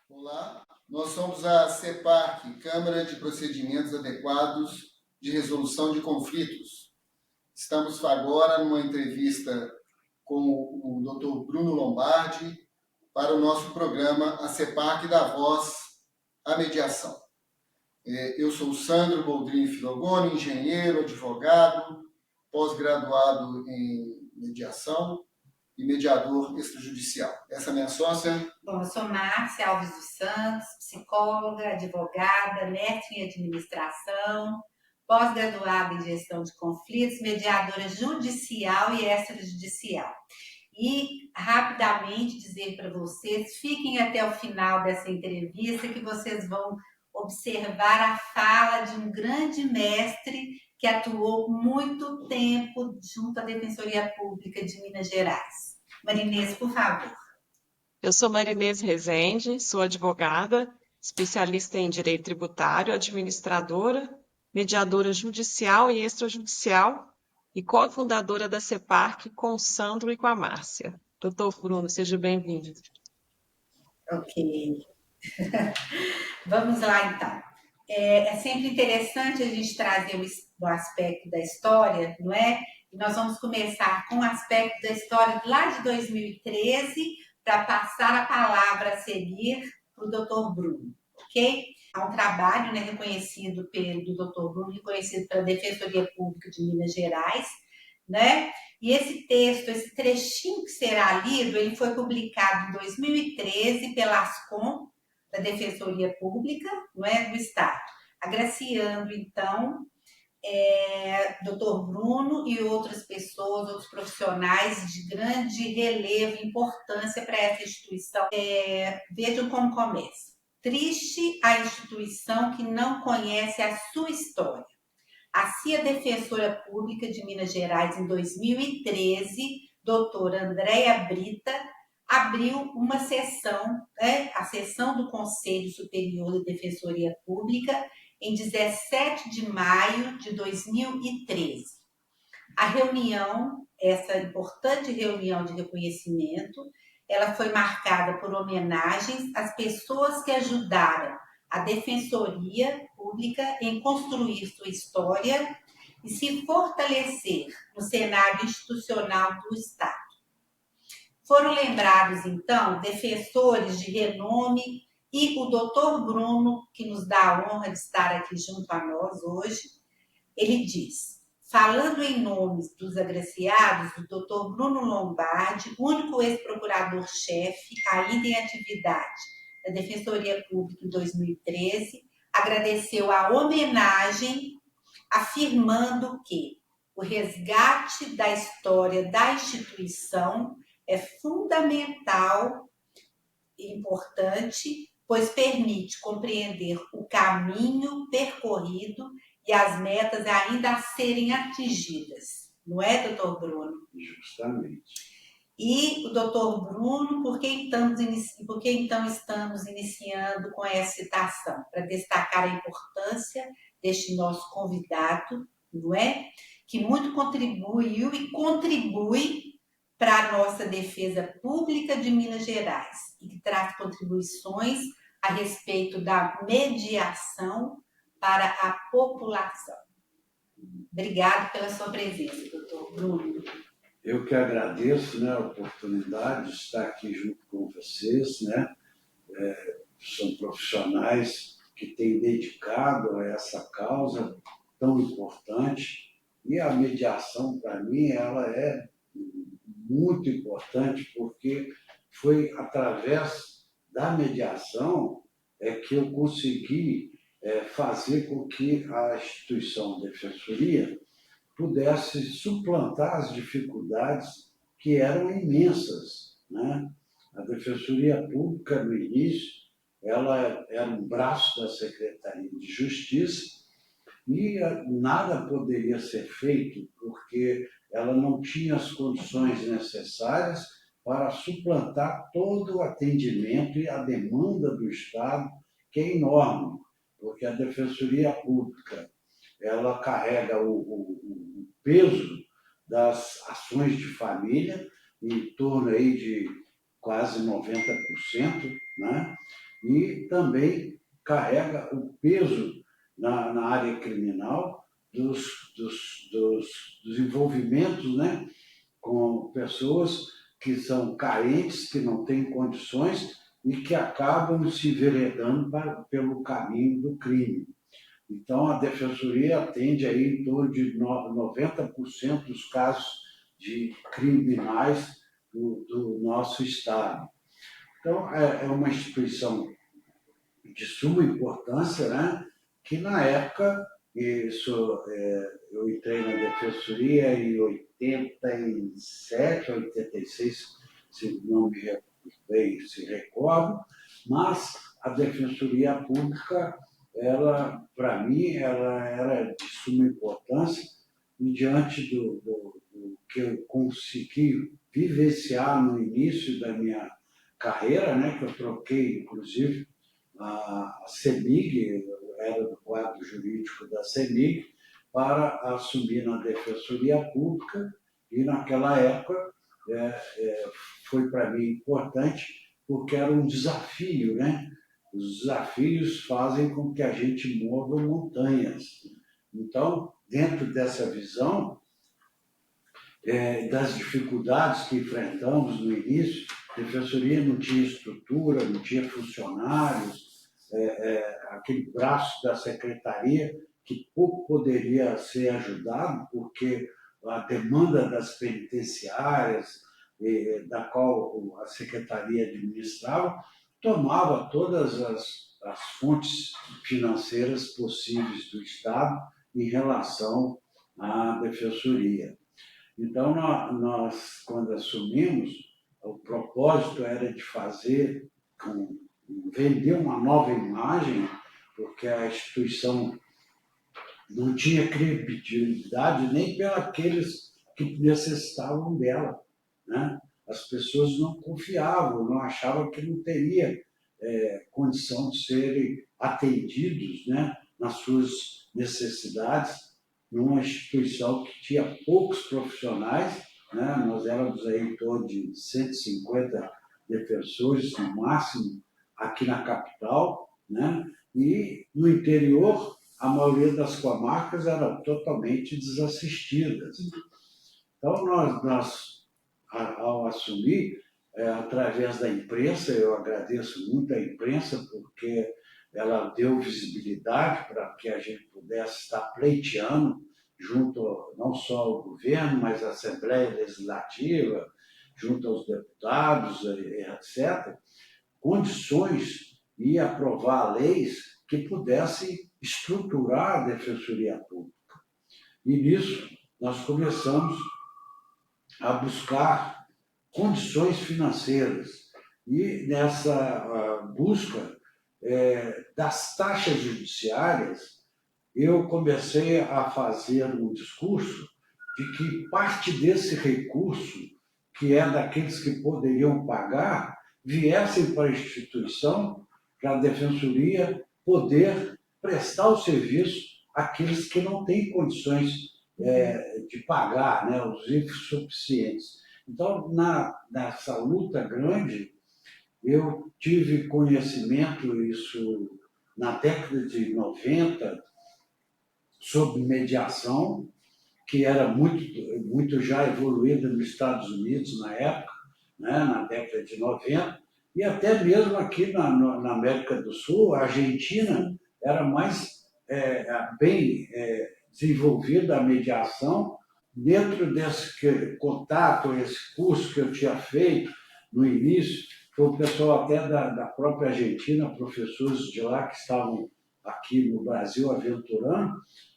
Olá, nós somos a CEPAC, Câmara de Procedimentos Adequados de Resolução de Conflitos. Estamos agora numa entrevista com o Dr. Bruno Lombardi para o nosso programa A CEPAC dá voz à mediação. Eu sou o Sandro Boldrini Filogoni, engenheiro, advogado, pós-graduado em mediação e mediador extrajudicial. Essa é a minha sócia. Bom, eu sou Márcia Alves dos Santos, psicóloga, advogada, mestre em administração, pós-graduada em gestão de conflitos, mediadora judicial e extrajudicial. E rapidamente dizer para vocês, fiquem até o final dessa entrevista que vocês vão observar a fala de um grande mestre que atuou muito tempo junto à Defensoria Pública de Minas Gerais. Marinês, por favor. Eu sou Marinês Rezende, sou advogada, especialista em direito tributário, administradora, mediadora judicial e extrajudicial e cofundadora da CEPAC com o Sandro e com a Márcia. Doutor Bruno, seja bem-vindo. Ok. Vamos lá, então. É sempre interessante a gente trazer o aspecto da história, não é? E nós vamos começar com o aspecto da história lá de 2013, para passar a palavra a seguir para o doutor Bruno, ok? Há um trabalho, né, reconhecido do doutor Bruno, reconhecido pela Defensoria Pública de Minas Gerais, né? E esse texto, esse trechinho que será lido, ele foi publicado em 2013 pela Ascom, da Defensoria Pública, não é, do Estado, agraciando, então, doutor Bruno e outras pessoas, outros profissionais de grande relevo e importância para essa instituição. Vejam como começa. Triste a instituição que não conhece a sua história. Assim, a Defensora Pública de Minas Gerais, em 2013, doutora Andréia Brita, abriu uma sessão, a sessão do Conselho Superior da Defensoria Pública, em 17 de maio de 2013. A reunião, essa importante reunião de reconhecimento, ela foi marcada por homenagens às pessoas que ajudaram a Defensoria Pública em construir sua história e se fortalecer no cenário institucional do Estado. Foram lembrados, então, defensores de renome e o doutor Bruno, que nos dá a honra de estar aqui junto a nós hoje, ele diz: falando em nome dos agraciados, o doutor Bruno Lombardi, único ex-procurador-chefe ainda em atividade da Defensoria Pública em 2013, agradeceu a homenagem, afirmando que o resgate da história da instituição é fundamental e importante, pois permite compreender o caminho percorrido e as metas ainda a serem atingidas. Não é, doutor Bruno? Justamente. E o doutor Bruno, por que então estamos iniciando com essa citação? Para destacar a importância deste nosso convidado, não é? Que muito contribuiu e contribui para a nossa defesa pública de Minas Gerais e que traz contribuições a respeito da mediação para a população. Obrigado pela sua presença, doutor Bruno. Eu que agradeço, né, a oportunidade de estar aqui junto com vocês, né? São profissionais que têm dedicado a essa causa tão importante e a mediação, para mim, ela é muito importante porque foi através da mediação que eu consegui fazer com que a instituição Defensoria pudesse suplantar as dificuldades que eram imensas, né? A Defensoria Pública, no início, ela era um braço da Secretaria de Justiça e nada poderia ser feito porque ela não tinha as condições necessárias para suplantar todo o atendimento e a demanda do Estado, que é enorme, porque a Defensoria Pública ela carrega o peso das ações de família, em torno aí de quase 90%, né? e também carrega o peso na área criminal dos envolvimentos, né, com pessoas que são carentes, que não têm condições e que acabam se enveredando pelo caminho do crime. Então, a Defensoria atende aí em torno de 90% dos casos de criminais do nosso Estado. Então, é uma instituição de suma importância, né? Que na época, eu entrei na Defensoria em 87, 86, se não me bem se recordo, mas a Defensoria Pública, ela, para mim, ela era de suma importância e diante do que eu consegui vivenciar no início da minha carreira, né, que eu troquei, inclusive, a CEMIG, eu era do quadro jurídico da CEMIG, para assumir na Defensoria Pública, e naquela época foi para mim importante, porque era um desafio, né? Os desafios fazem com que a gente mova montanhas. Então, dentro dessa visão, das dificuldades que enfrentamos no início, a Defensoria não tinha estrutura, não tinha funcionários, aquele braço da Secretaria que pouco poderia ser ajudado, porque a demanda das penitenciárias, da qual a Secretaria administrava, tomava todas as fontes financeiras possíveis do Estado em relação à Defensoria. Então, nós, quando assumimos, o propósito era de vender uma nova imagem, porque a instituição não tinha credibilidade nem pelos que necessitavam dela, né? As pessoas não confiavam, não achavam que não teria condição de serem atendidos, né, nas suas necessidades, numa instituição que tinha poucos profissionais, né? Nós éramos aí em torno de 150 defensores, no máximo, aqui na capital, né? E no interior, a maioria das comarcas eram totalmente desassistidas. Então, nós ao assumir, através da imprensa, eu agradeço muito à imprensa, porque ela deu visibilidade para que a gente pudesse estar pleiteando junto não só ao governo, mas à Assembleia Legislativa, junto aos deputados, etc., condições e aprovar leis que pudessem estruturar a Defensoria Pública. E nisso nós começamos a buscar condições financeiras. E nessa busca das taxas judiciárias, eu comecei a fazer um discurso de que parte desse recurso, que é daqueles que poderiam pagar, viessem para a instituição, para a Defensoria poder prestar o serviço àqueles que não têm condições de pagar, né, os insuficientes. Então, nessa luta grande, eu tive conhecimento, isso na década de 90, sobre mediação, que era muito já evoluída nos Estados Unidos na época, né, na década de 90, e até mesmo aqui na América do Sul, a Argentina era mais bem desenvolvida a mediação. Dentro desse contato, esse curso que eu tinha feito no início, foi o pessoal até da própria Argentina, professores de lá que estavam aqui no Brasil aventurando,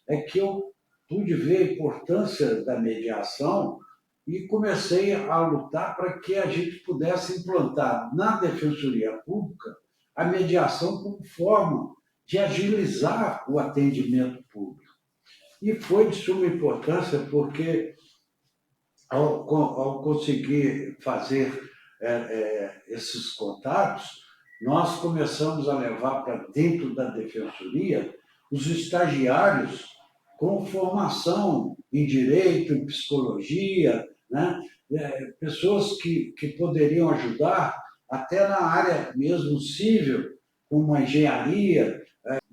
é que eu pude ver a importância da mediação e comecei a lutar para que a gente pudesse implantar na Defensoria Pública a mediação como forma de agilizar o atendimento público. E foi de suma importância porque, ao conseguir fazer esses contatos, nós começamos a levar para dentro da Defensoria os estagiários com formação em direito, em psicologia, né? Pessoas que poderiam ajudar até na área mesmo civil, como a engenharia,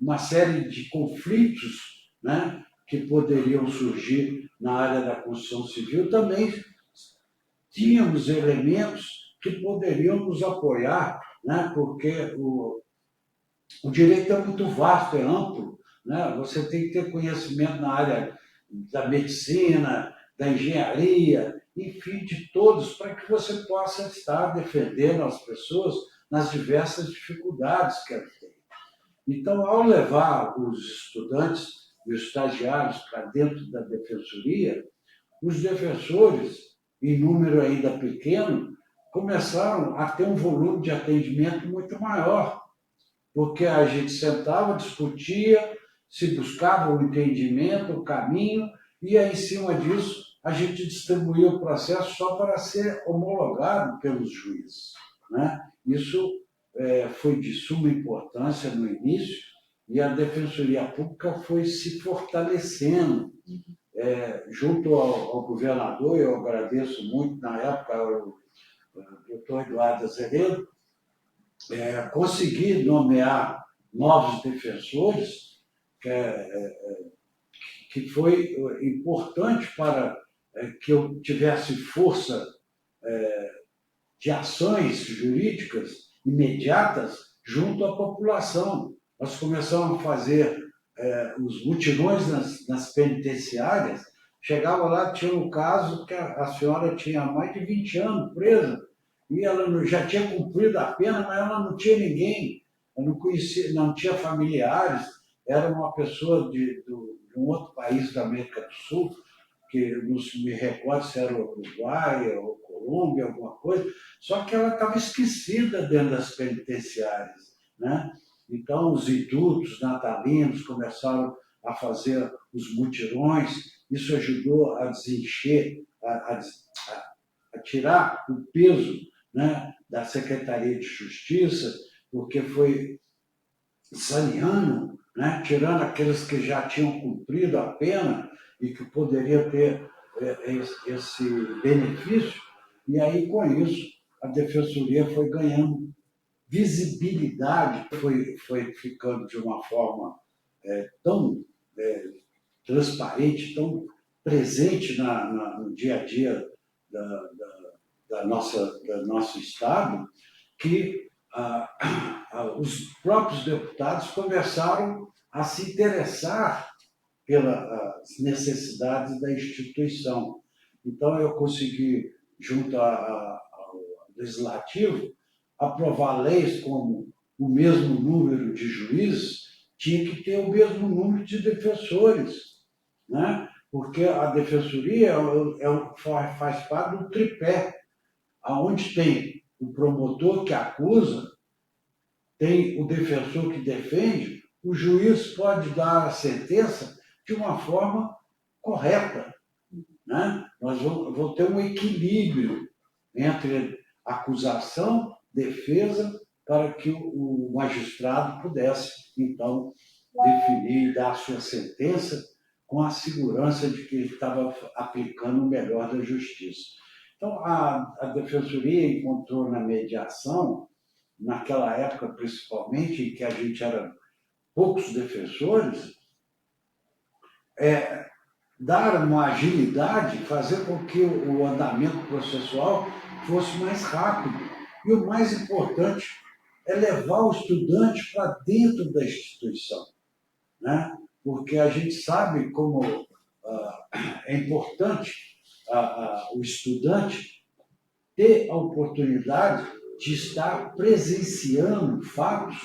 uma série de conflitos, né, que poderiam surgir na área da construção civil, também tínhamos elementos que poderiam nos apoiar, né, porque o direito é muito vasto, é amplo, né? Você tem que ter conhecimento na área da medicina, da engenharia, enfim, de todos, para que você possa estar defendendo as pessoas nas diversas dificuldades que elas têm. Então, ao levar os estudantes e os estagiários para dentro da defensoria, os defensores, em número ainda pequeno, começaram a ter um volume de atendimento muito maior, porque a gente sentava, discutia, se buscava o entendimento, o caminho, e aí, em cima disso, a gente distribuía o processo só para ser homologado pelos juízes, né? Isso foi de suma importância no início, e a Defensoria Pública foi se fortalecendo. Junto ao governador, eu agradeço muito, na época, o doutor Eduardo Azevedo, conseguir nomear novos defensores, que foi importante para que eu tivesse força de ações jurídicas imediatas junto à população. Nós começamos a fazer os mutirões nas penitenciárias. Chegava lá, tinha um caso que a senhora tinha mais de 20 anos presa, e ela já tinha cumprido a pena, mas ela não tinha ninguém, ela não conhecia, não tinha familiares, era uma pessoa de um outro país da América do Sul, que não me recordo se era o Uruguai ou Colômbia, alguma coisa, só que ela estava esquecida dentro das penitenciárias, né? Então, os indutos natalinos começaram a fazer os mutirões, isso ajudou a desencher, a tirar o peso, né, da Secretaria de Justiça, porque foi saneando, né, tirando aqueles que já tinham cumprido a pena e que poderiam ter esse benefício, e aí, com isso, a Defensoria foi ganhando visibilidade, foi ficando de uma forma tão transparente, tão presente no dia a dia do nosso Estado, que os próprios deputados começaram a se interessar pelas necessidades da instituição. Então, eu consegui, junto ao Legislativo, aprovar leis como o mesmo número de juízes tinha que ter o mesmo número de defensores, né? Porque a defensoria faz parte do tripé, aonde tem o promotor que acusa, tem o defensor que defende, o juiz pode dar a sentença de uma forma correta, né? Nós vamos ter um equilíbrio entre acusação, defesa, para que o magistrado pudesse, então, definir e dar a sua sentença com a segurança de que ele estava aplicando o melhor da justiça. Então, a Defensoria encontrou na mediação, naquela época principalmente, em que a gente era poucos defensores, dar uma agilidade, fazer com que o andamento processual fosse mais rápido. E o mais importante é levar o estudante para dentro da instituição, né? Porque a gente sabe como é importante o estudante ter a oportunidade de estar presenciando fatos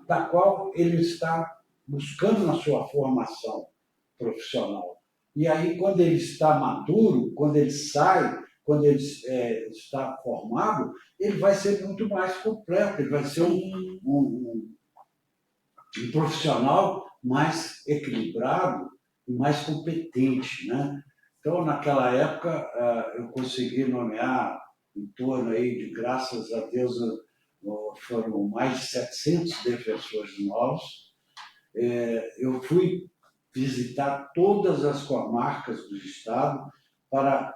da qual ele está buscando na sua formação profissional. E aí, quando ele está maduro, quando ele sai, quando ele está formado, ele vai ser muito mais completo, ele vai ser um profissional mais equilibrado e mais competente, né? Então, naquela época, eu consegui nomear em torno aí de, graças a Deus, foram mais de 700 defensores novos. Eu fui visitar todas as comarcas do Estado para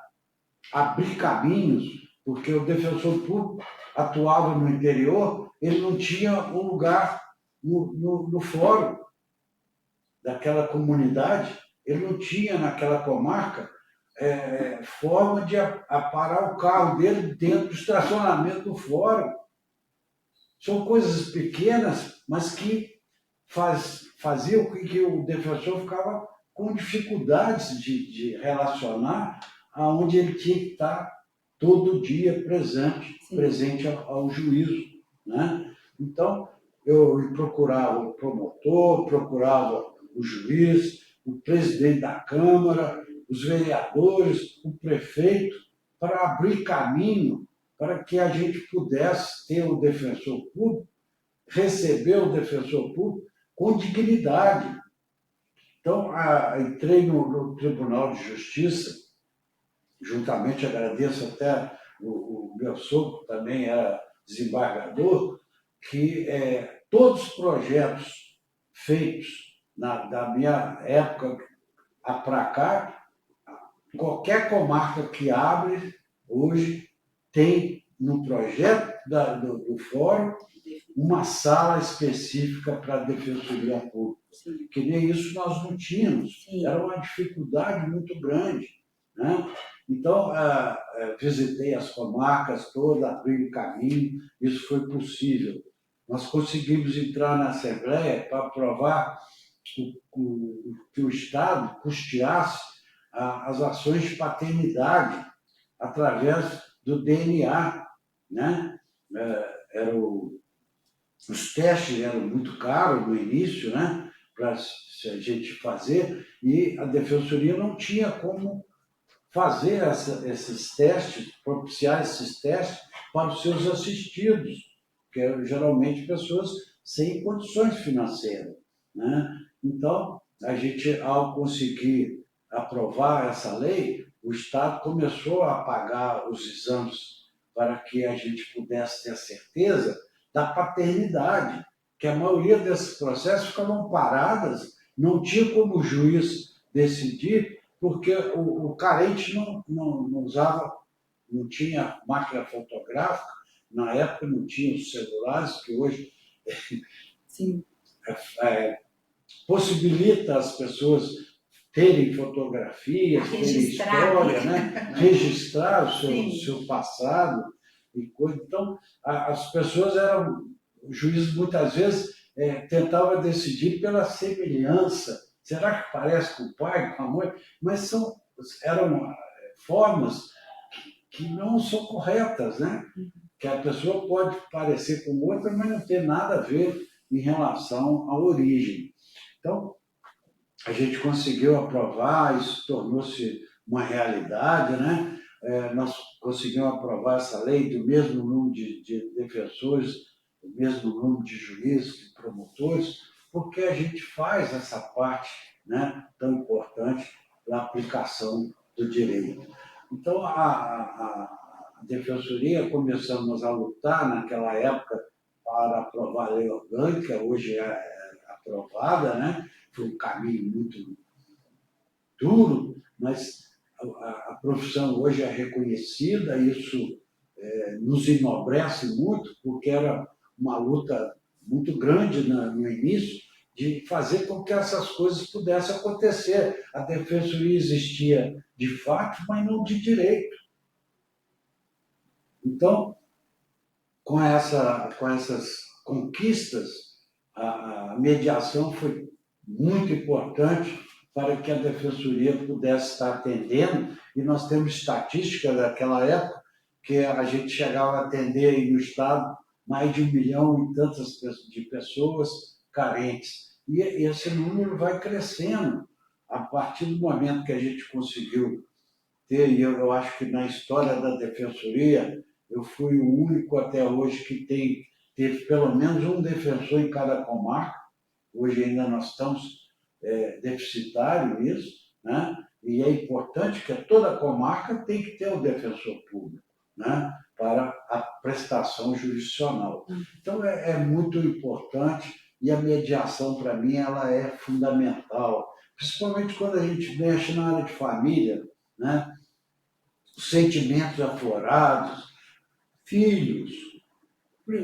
abrir caminhos, porque o defensor público atuava no interior, ele não tinha um lugar no fórum daquela comunidade. Ele não tinha naquela comarca forma de parar o carro dele dentro do estacionamento do fórum. São coisas pequenas, mas que faziam com que o defensor ficava com dificuldades de relacionar aonde ele tinha que estar todo dia presente ao juízo, né? Então, eu procurava o promotor, procurava o juiz, o presidente da Câmara, os vereadores, o prefeito, para abrir caminho para que a gente pudesse ter o defensor público, receber o defensor público com dignidade. Então, entrei no Tribunal de Justiça, juntamente, agradeço até o meu sogro, também era desembargador, que todos os projetos feitos da minha época para cá, qualquer comarca que abre hoje tem no projeto do fórum uma sala específica para a Defensoria Pública. Sim. Que nem isso nós não tínhamos. Sim. Era uma dificuldade muito grande, né? Então, visitei as comarcas todas, abri o caminho, isso foi possível. Nós conseguimos entrar na Assembleia para aprovar que o Estado custeasse as ações de paternidade através do DNA, né? Os testes eram muito caros no início, né? Para a gente fazer, e a Defensoria não tinha como fazer esses testes, propiciar esses testes para os seus assistidos, que eram geralmente pessoas sem condições financeiras, né? Então, a gente, ao conseguir aprovar essa lei, o Estado começou a pagar os exames para que a gente pudesse ter certeza da paternidade, que a maioria desses processos ficavam paradas, não tinha como o juiz decidir, porque o carente não usava, não tinha máquina fotográfica, na época não tinha os celulares, que hoje Sim. Possibilita as pessoas terem fotografias, terem história, né? Registrar o seu passado e coisa. Então, as pessoas o juiz muitas vezes tentava decidir pela semelhança. Será que parece com o pai, com a mãe? Mas eram formas que não são corretas, né? Que a pessoa pode parecer com outra, mas não ter nada a ver em relação à origem. Então, a gente conseguiu aprovar, isso tornou-se uma realidade, né? Nós conseguimos aprovar essa lei do mesmo número de defensores, do mesmo número de juízes, de promotores, porque a gente faz essa parte, né, tão importante para a aplicação do direito. Então, a Defensoria, começamos a lutar naquela época para aprovar a lei orgânica, hoje é aprovada, né? Foi um caminho muito duro, mas a profissão hoje é reconhecida, isso nos enobrece muito, porque era uma luta muito grande no início de fazer com que essas coisas pudessem acontecer. A Defensoria existia de fato, mas não de direito. Então, com essas conquistas, a mediação foi muito importante para que a Defensoria pudesse estar atendendo, e nós temos estatística daquela época que a gente chegava a atender aí no Estado mais de 1 milhão e tantas de pessoas carentes. E esse número vai crescendo a partir do momento que a gente conseguiu ter, e eu acho que na história da Defensoria, eu fui o único até hoje que teve pelo menos um defensor em cada comarca. Hoje ainda nós estamos deficitário isso, né? E é importante que toda comarca tem que ter um defensor público, né? Para a prestação jurisdicional. Então é muito importante, e a mediação, para mim, ela é fundamental, principalmente quando a gente mexe na área de família, né? Os sentimentos aflorados, filhos.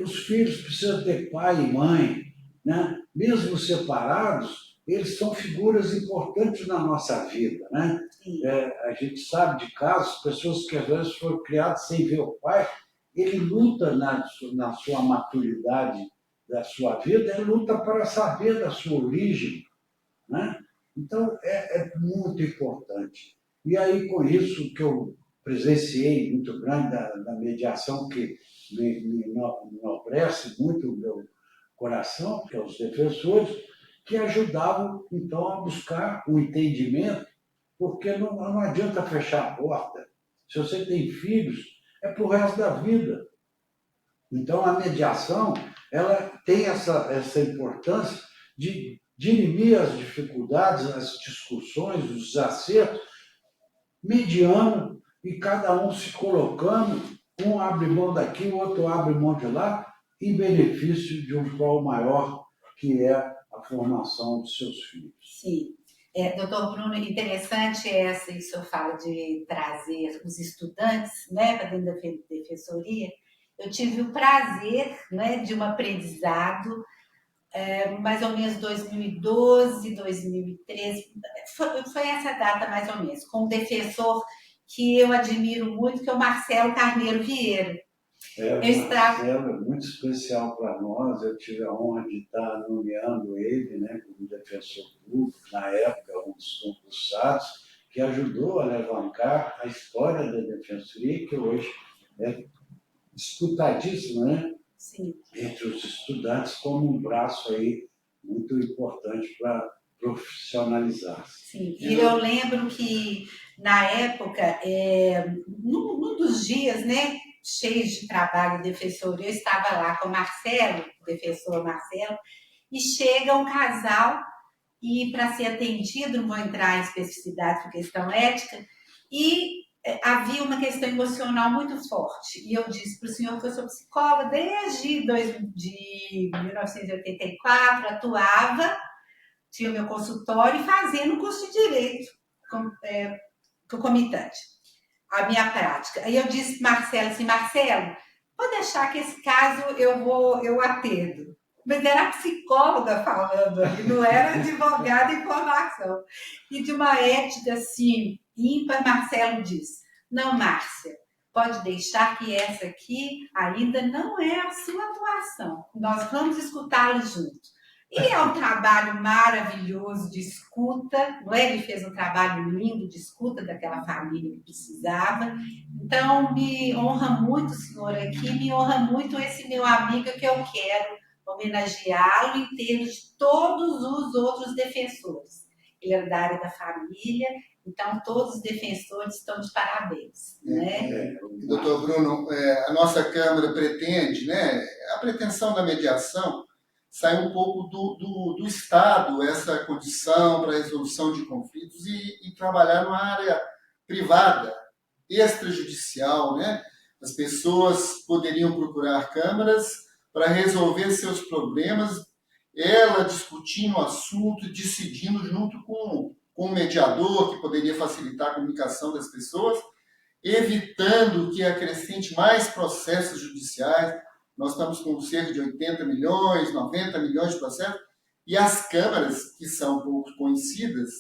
Os filhos precisam ter pai e mãe, né? Mesmo separados, eles são figuras importantes na nossa vida, né? A gente sabe de casos, pessoas que às vezes foram criadas sem ver o pai, ele luta na sua maturidade da sua vida, ele luta para saber da sua origem, né? Então, é muito importante. E aí, com isso que eu presenciei muito grande da mediação, que me enobrece muito o meu coração, que é os defensores, que ajudavam, então, a buscar o entendimento, porque não adianta fechar a porta. Se você tem filhos, é para o resto da vida. Então, a mediação, ela tem essa importância de dirimir as dificuldades, as discussões, os desacertos, mediando e cada um se colocando, um abre mão daqui, o outro abre mão de lá, em benefício de um prol maior, que é a formação dos seus filhos. Sim. Doutor Bruno, interessante essa, isso eu falo de trazer os estudantes, né, para dentro da defensoria. Eu tive o prazer, né, de um aprendizado, mais ou menos 2012, 2013, foi essa data mais ou menos, com um defensor que eu admiro muito, que é o Marcelo Carneiro Vieira. O Marcelo é muito especial para nós. Eu tive a honra de estar nomeando ele, né, como defensor público, na época, um dos concursados, que ajudou a alavancar a história da defensoria, que hoje é disputadíssima, né? Sim. Entre os estudantes, como um braço aí muito importante para profissionalizar-se. Sim, e eu lembro que, na época, num dos dias, né, cheios de trabalho de defensoria, eu estava lá com o Marcelo, o defensor Marcelo, e chega um casal, e para ser atendido, não vou entrar em especificidade por questão ética, e havia uma questão emocional muito forte. E eu disse para o senhor que eu sou psicóloga desde 1984, atuava, tinha o meu consultório e fazendo o curso de Direito concomitante, a minha prática. Aí eu disse para Marcelo assim, Marcelo, vou deixar que esse caso eu atendo. Mas era a psicóloga falando ali, não era advogada em formação. E de uma ética assim, ímpar, Marcelo disse, não, Márcia, pode deixar que essa aqui ainda não é a sua atuação. Nós vamos escutá-los juntos. E é um trabalho maravilhoso de escuta, não é? Ele fez um trabalho lindo de escuta daquela família que precisava. Então, me honra muito o senhor aqui, me honra muito esse meu amigo que eu quero homenageá-lo em termos de todos os outros defensores. Ele é da área da família, então todos os defensores estão de parabéns. Né? Doutor Bruno, a nossa Câmara pretende, né, a pretensão da mediação sai um pouco do Estado, essa condição para a resolução de conflitos e trabalhar numa área privada, extrajudicial, né? As pessoas poderiam procurar câmaras para resolver seus problemas, ela discutindo o assunto, decidindo junto com um mediador que poderia facilitar a comunicação das pessoas, evitando que acrescente mais processos judiciais. Nós estamos com cerca de 80 milhões, 90 milhões de processos, e as câmaras, que são pouco conhecidas,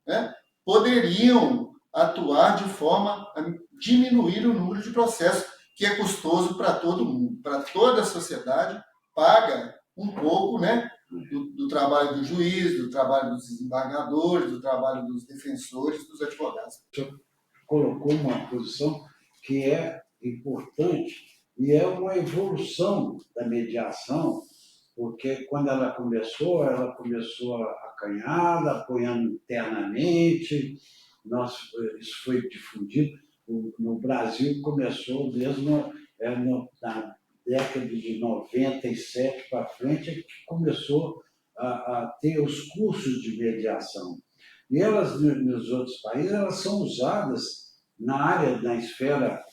né, poderiam atuar de forma a diminuir o número de processos, que é custoso para todo mundo, para toda a sociedade, paga um pouco, né, do trabalho do juiz, do trabalho dos desembargadores, do trabalho dos defensores, dos advogados. O senhor colocou uma posição que é importante e é uma evolução da mediação, porque quando ela começou acanhada, apoiando internamente, isso foi difundido. No Brasil começou mesmo na década de 97 para frente, que começou a ter os cursos de mediação. E elas, nos outros países, elas são usadas na esfera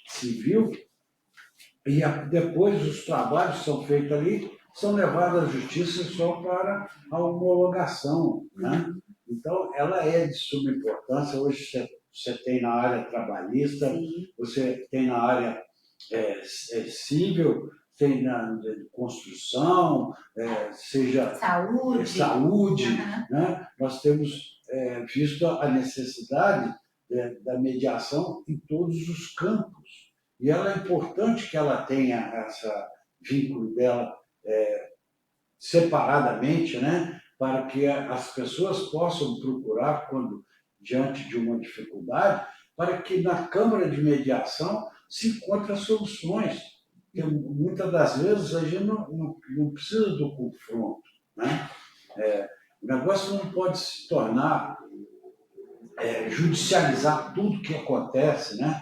civil, e depois os trabalhos que são feitos ali são levados à justiça só para a homologação, né? Então, ela é de suma importância. Hoje você tem na área trabalhista, você tem na área civil, tem na construção, seja saúde, né? Nós temos visto a necessidade da mediação em todos os campos. E ela é importante que ela tenha essa vínculo dela separadamente, né? Para que as pessoas possam procurar, quando diante de uma dificuldade, para que na Câmara de Mediação se encontrem soluções. Porque muitas das vezes a gente não precisa do confronto, né? O negócio não pode se tornar judicializar tudo que acontece, né?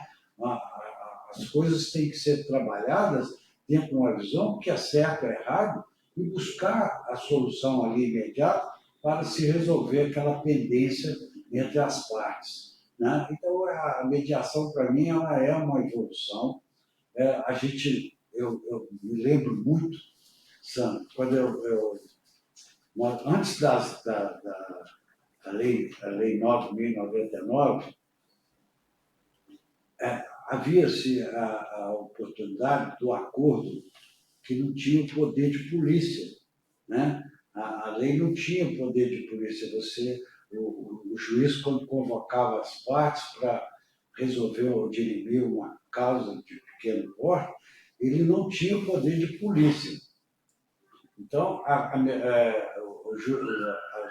As coisas têm que ser trabalhadas dentro de uma visão que é certo ou errado e buscar a solução ali imediata para se resolver aquela pendência entre as partes, né? Então, a mediação, para mim, ela é uma evolução. Eu me lembro muito, Sam, quando antes da lei 9.099, havia-se a oportunidade do acordo que não tinha o poder de polícia, né? A lei não tinha poder de polícia. O juiz, quando convocava as partes para resolver ou dirimir uma causa de pequeno porte, ele não tinha o poder de polícia. Então, os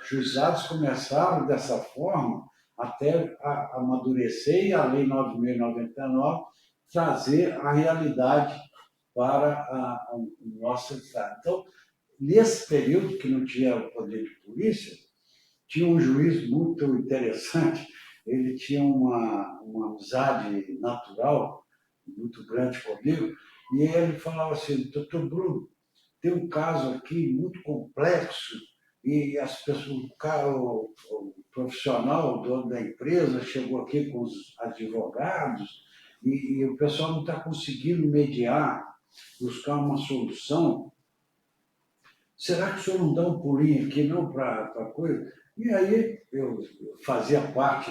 juizados começaram dessa forma até amadurecer e a Lei 9.099 trazer a realidade para o nosso Estado. Então, nesse período que não tinha o poder de polícia, tinha um juiz muito interessante, ele tinha uma amizade natural muito grande comigo, e ele falava assim: doutor Bruno, tem um caso aqui muito complexo e as pessoas, o profissional, o dono da empresa, chegou aqui com os advogados e o pessoal não está conseguindo mediar, buscar uma solução. Será que o senhor não dá um pulinho aqui não para a coisa? E aí eu fazia parte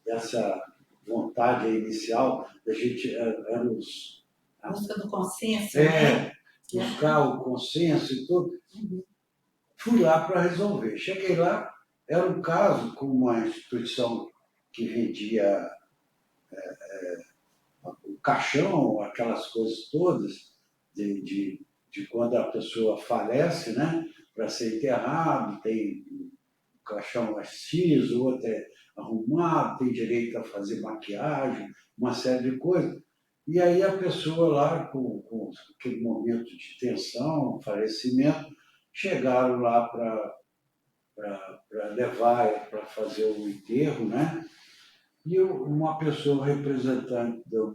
dessa vontade inicial da gente, era os... Busca do consenso, né? Buscar o consenso e tudo. Fui lá para resolver. Cheguei lá, era um caso com uma instituição que vendia o caixão, aquelas coisas todas, de quando a pessoa falece, né? Para ser enterrado, tem um caixão X, o outro é arrumado, tem direito a fazer maquiagem, uma série de coisas. E aí a pessoa lá, com aquele momento de tensão, falecimento, chegaram lá para levar, para fazer o enterro, né? E uma pessoa representante de uma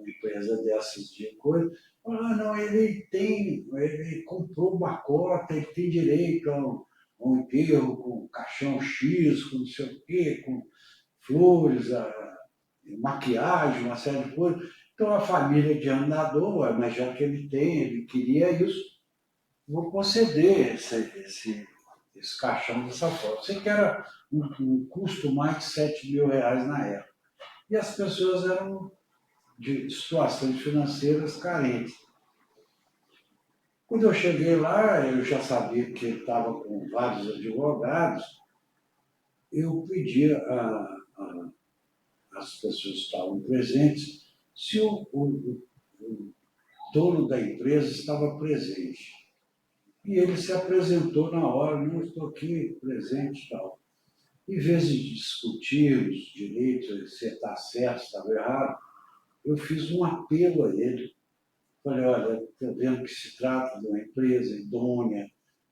empresa dessas de coisa, falou: não, ele comprou uma cota, ele tem direito a um enterro com caixão X, com não sei o quê, com flores, maquiagem, uma série de coisas. Então a família de andador, mas já que ele queria isso, vou conceder esse caixão dessa forma. Sei que era um custo mais de R$7.000 na época. E as pessoas eram de situações financeiras carentes. Quando eu cheguei lá, eu já sabia que ele estava com vários advogados, eu pedi às pessoas que estavam presentes se o dono da empresa estava presente. E ele se apresentou na hora: não, estou aqui presente e tal. Em vez de discutir os direitos, se está certo, se estava errado, eu fiz um apelo a ele. Falei: olha, estou vendo que se trata de uma empresa idônea,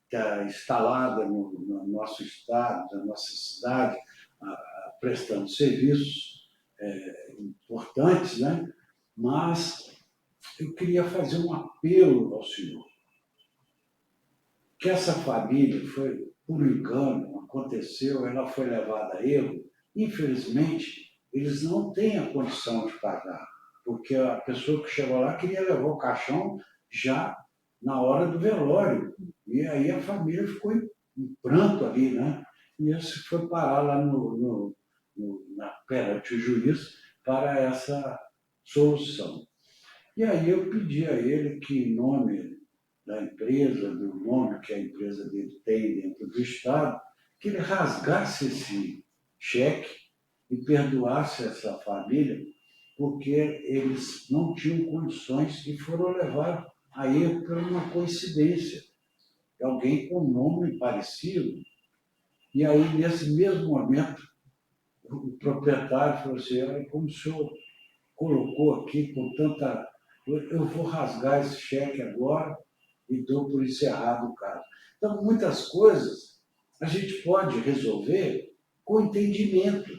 que está instalada no nosso estado, na nossa cidade, prestando serviços importantes, né? Mas eu queria fazer um apelo ao senhor. Que essa família foi, por engano, aconteceu, ela foi levada a erro. Infelizmente, eles não têm a condição de pagar, porque a pessoa que chegou lá queria levar o caixão já na hora do velório. E aí a família ficou em pranto ali, né? E isso foi parar lá perante o juiz para essa solução. E aí eu pedi a ele que, em nome da empresa, do nome que a empresa dele tem dentro do Estado, que ele rasgasse esse cheque e perdoasse essa família, porque eles não tinham condições e foram levados a erro por uma coincidência. Alguém com nome parecido. E aí, nesse mesmo momento, o proprietário falou assim, olha, como o senhor colocou aqui com tanta... Eu vou rasgar esse cheque agora e dou por encerrado o caso. Então, muitas coisas a gente pode resolver com entendimento.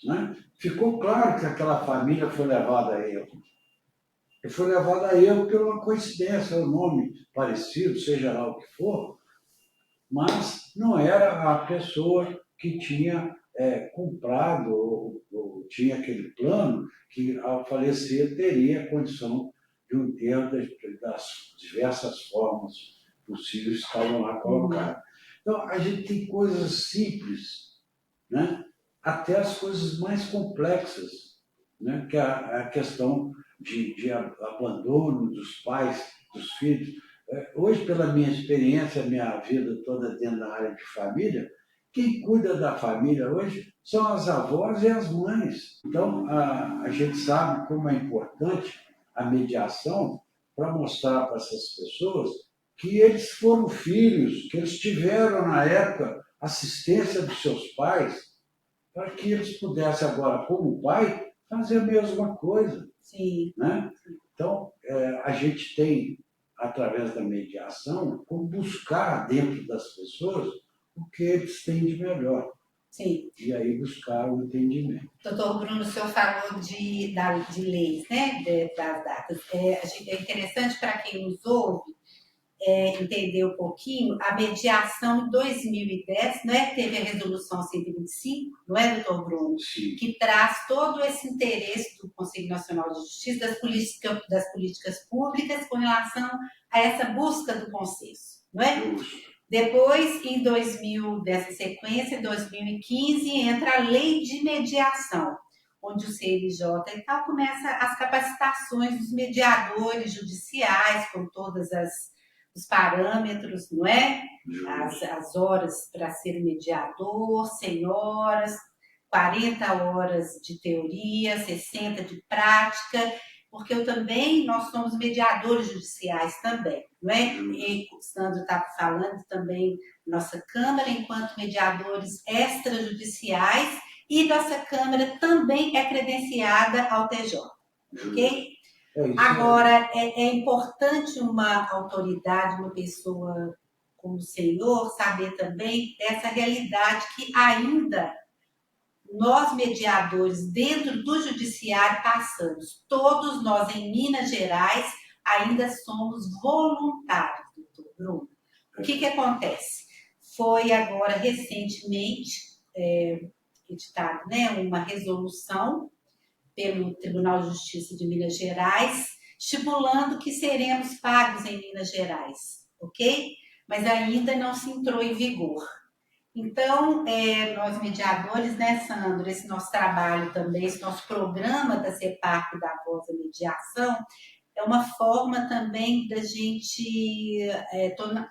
Né? Ficou claro que aquela família foi levada a erro. E foi levada a erro por uma coincidência, um nome parecido, seja lá o que for, mas não era a pessoa que tinha comprado ou tinha aquele plano que, ao falecer, teria a condição de um enterro das diversas formas possíveis que estavam lá colocadas. Então, a gente tem coisas simples, né? Até as coisas mais complexas, né? Que é a questão de abandono dos pais, dos filhos. Hoje, pela minha experiência, minha vida toda dentro da área de família, quem cuida da família hoje são as avós e as mães. Então, a gente sabe como é importante a mediação para mostrar para essas pessoas que eles foram filhos, que eles tiveram, na época, assistência dos seus pais, para que eles pudessem agora, como pai, fazer a mesma coisa. Sim. Né? Então, a gente tem, através da mediação, como buscar dentro das pessoas o que eles têm de melhor. Sim. E aí buscar o entendimento. Doutor Bruno, o senhor falou de leis, né? Das datas. É interessante para quem nos ouve entender um pouquinho, a mediação em 2010, né, teve a resolução 125, não é, doutor Bruno? Sim. Que traz todo esse interesse do Conselho Nacional de Justiça das políticas públicas com relação a essa busca do consenso, não é? Justo. Depois, em 2000, dessa sequência, em 2015, entra a Lei de Mediação, onde o CNJ e tal começa as capacitações dos mediadores judiciais, com todas os parâmetros, não é? As horas para ser mediador, 100 horas, 40 horas de teoria, 60 de prática, porque nós somos mediadores judiciais também, não é? E o Sandro está falando também, nossa Câmara, enquanto mediadores extrajudiciais, e nossa Câmara também é credenciada ao TJ, ok? Agora, é importante uma autoridade, uma pessoa como o senhor, saber também dessa realidade que ainda nós, mediadores, dentro do judiciário, passamos. Todos nós, em Minas Gerais, ainda somos voluntários, doutor Bruno. O que acontece? Foi agora, recentemente, editada, né, uma resolução pelo Tribunal de Justiça de Minas Gerais, estipulando que seremos pagos em Minas Gerais, ok? Mas ainda não se entrou em vigor. Então, nós mediadores, né, Sandro, esse nosso trabalho também, esse nosso programa da CEPAC, da Voz da Mediação, é uma forma também da gente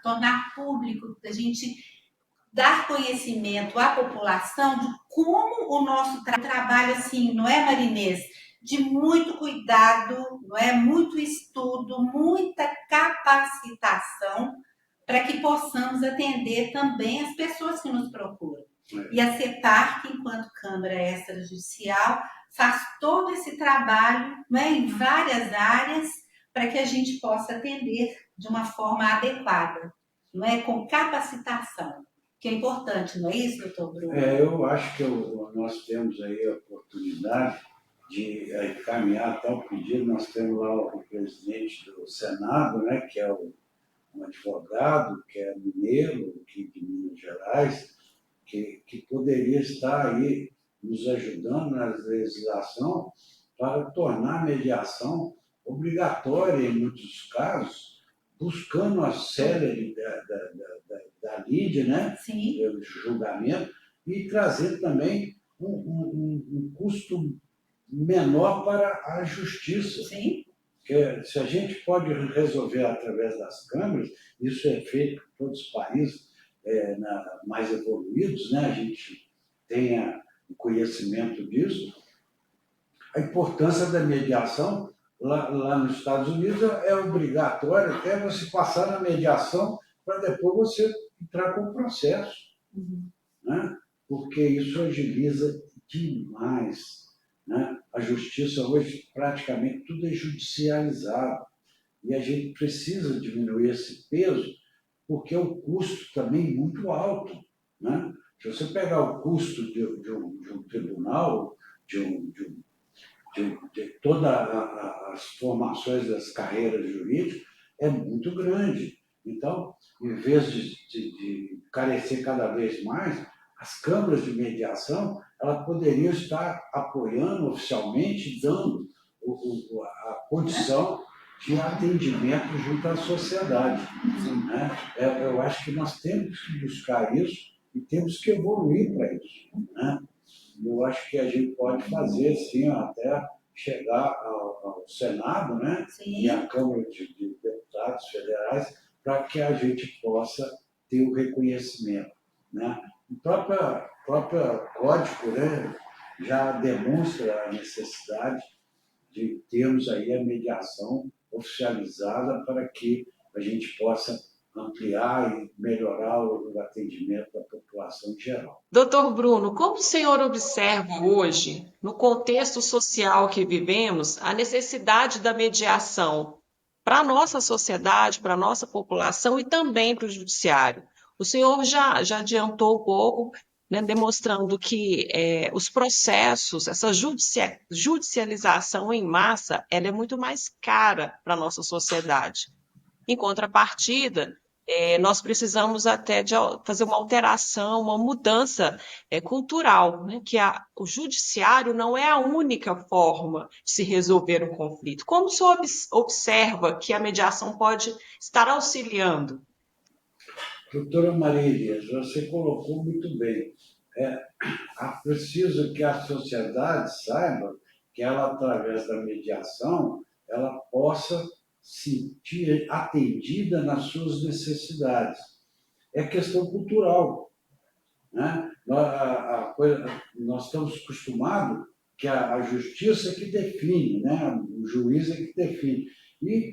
tornar público, da gente dar conhecimento à população de como o nosso trabalho, assim, não é, Marinês? De muito cuidado, não é? Muito estudo, muita capacitação para que possamos atender também as pessoas que nos procuram. E a CEPAC, enquanto Câmara Extrajudicial, faz todo esse trabalho, não é, em várias áreas para que a gente possa atender de uma forma adequada, não é? Com capacitação. Que é importante, não é isso, doutor Bruno? Eu acho que nós temos aí a oportunidade de caminhar até o pedido. Nós temos lá o presidente do Senado, né, que é um advogado, que é mineiro, aqui de Minas Gerais, que poderia estar aí nos ajudando na legislação para tornar a mediação obrigatória em muitos casos, buscando a célere da lide, né? Sim. Do julgamento, e trazer também um custo menor para a justiça. Sim. Porque se a gente pode resolver através das câmeras, isso é feito em todos os países mais evoluídos, né? A gente tenha o conhecimento disso. A importância da mediação, lá nos Estados Unidos, é obrigatório até você passar na mediação para depois você entrar com o processo. Né? Porque isso agiliza demais. Né? A justiça hoje, praticamente, tudo é judicializado. E a gente precisa diminuir esse peso, porque o custo também é muito alto. Né? Se você pegar o custo de um tribunal, de todas as formações das carreiras jurídicas, é muito grande. Então, em vez de carecer cada vez mais, as câmaras de mediação elas poderiam estar apoiando oficialmente, dando a condição de atendimento junto à sociedade. Né? Eu acho que nós temos que buscar isso e temos que evoluir para isso. Né? Eu acho que a gente pode fazer, sim, até chegar ao Senado, né? E à Câmara de Deputados Federais, para que a gente possa ter o reconhecimento. Né? O próprio Código, né, já demonstra a necessidade de termos aí a mediação oficializada para que a gente possa ampliar e melhorar o atendimento da população em geral. Doutor Bruno, como o senhor observa hoje, no contexto social que vivemos, a necessidade da mediação para a nossa sociedade, para a nossa população e também para o judiciário? O senhor já adiantou um pouco, né, demonstrando que os processos, essa judicialização em massa, ela é muito mais cara para a nossa sociedade. Em contrapartida, nós precisamos até de fazer uma alteração, uma mudança cultural, né? Que o judiciário não é a única forma de se resolver um conflito. Como o senhor observa que a mediação pode estar auxiliando? Doutora Maria Elias, você colocou muito bem. É preciso que a sociedade saiba que ela, através da mediação, ela possa sentir atendida nas suas necessidades. É questão cultural. Né? Nós estamos acostumados que a justiça é que define, né? O juiz é que define. E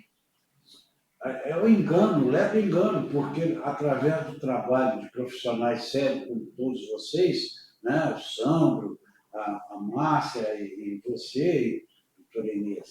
é um engano, leva engano, porque através do trabalho de profissionais sérios como todos vocês, né? O Sandro, a Márcia e você, doutora Inês,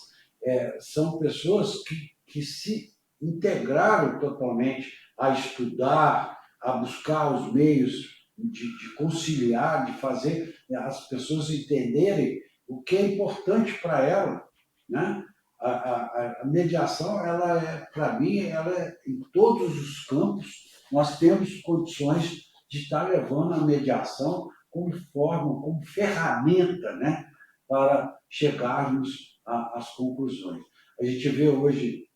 são pessoas que se integraram totalmente a estudar, a buscar os meios de conciliar, de fazer as pessoas entenderem o que é importante para elas, né? A mediação, ela para mim, ela em todos os campos, nós temos condições de estar levando a mediação como forma, como ferramenta, né, para chegarmos às conclusões. A gente vê hoje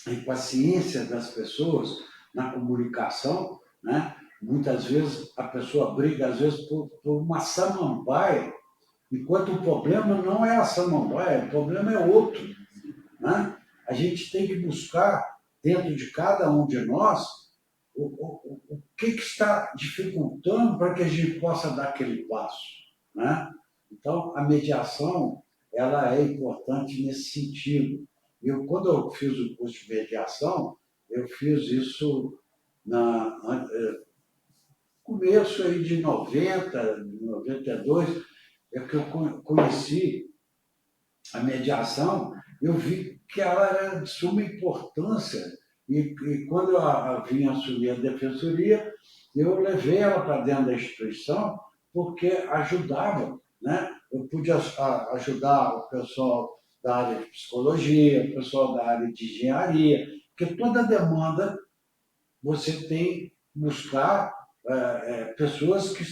a impaciência das pessoas na comunicação, né? Muitas vezes a pessoa briga, às vezes, por uma samambaia, enquanto o problema não é a samambaia, o problema é outro. Né? A gente tem que buscar, dentro de cada um de nós, o que está dificultando para que a gente possa dar aquele passo. Né? Então, a mediação ela é importante nesse sentido. Quando eu fiz o curso de mediação, eu fiz isso no começo aí de 90, 92, é que eu conheci a mediação, eu vi que ela era de suma importância. E quando eu vim assumir a defensoria, eu levei ela para dentro da instituição, porque ajudava. Né? Eu pude ajudar o pessoal da área de psicologia, o pessoal da área de engenharia, porque toda demanda você tem que buscar pessoas que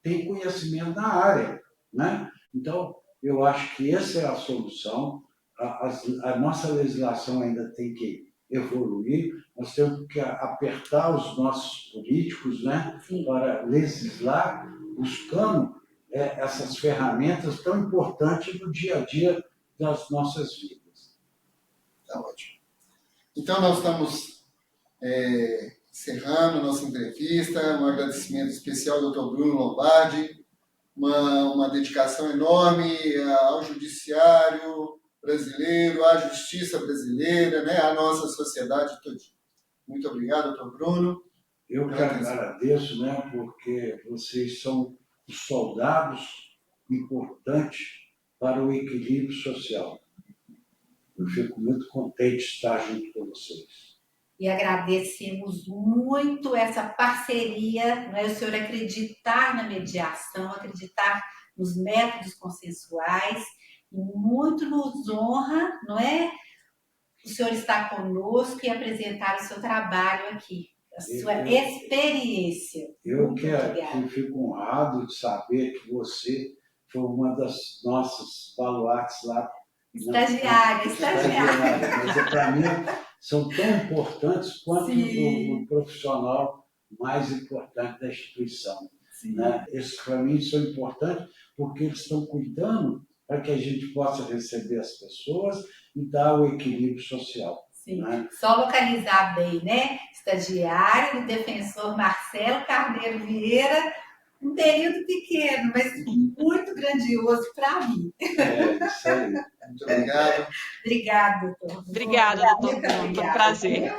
têm conhecimento na área. Né? Então, eu acho que essa é a solução. A nossa legislação ainda tem que evoluir, nós temos que apertar os nossos políticos, né, para legislar, buscando essas ferramentas tão importantes no dia a dia das nossas vidas. Tá ótimo. Então, nós estamos encerrando nossa entrevista. Um agradecimento especial ao Dr. Bruno Lombardi, uma dedicação enorme ao judiciário brasileiro, à justiça brasileira, né, à nossa sociedade toda. Muito obrigado, doutor Bruno. Eu que agradeço, né, porque vocês são os soldados importantes para o equilíbrio social. Eu fico muito contente de estar junto com vocês. E agradecemos muito essa parceria, né? O senhor acreditar na mediação, acreditar nos métodos consensuais, e muito nos honra, não é? O senhor estar conosco e apresentar o seu trabalho aqui, a sua experiência. Eu que fico honrado de saber que você foi uma das nossas baluartes lá. Estagiária. Mas para mim são tão importantes quanto o profissional mais importante da instituição. Né? Esses, para mim, são importantes porque eles estão cuidando para que a gente possa receber as pessoas e dar o equilíbrio social. Sim. Né? Só localizar bem, né? Estagiário do defensor Marcelo Carneiro Vieira, um período pequeno, mas muito grandioso para mim. Isso aí. Muito obrigado. Obrigada, doutor. Obrigada, doutor Bruno. Foi um prazer.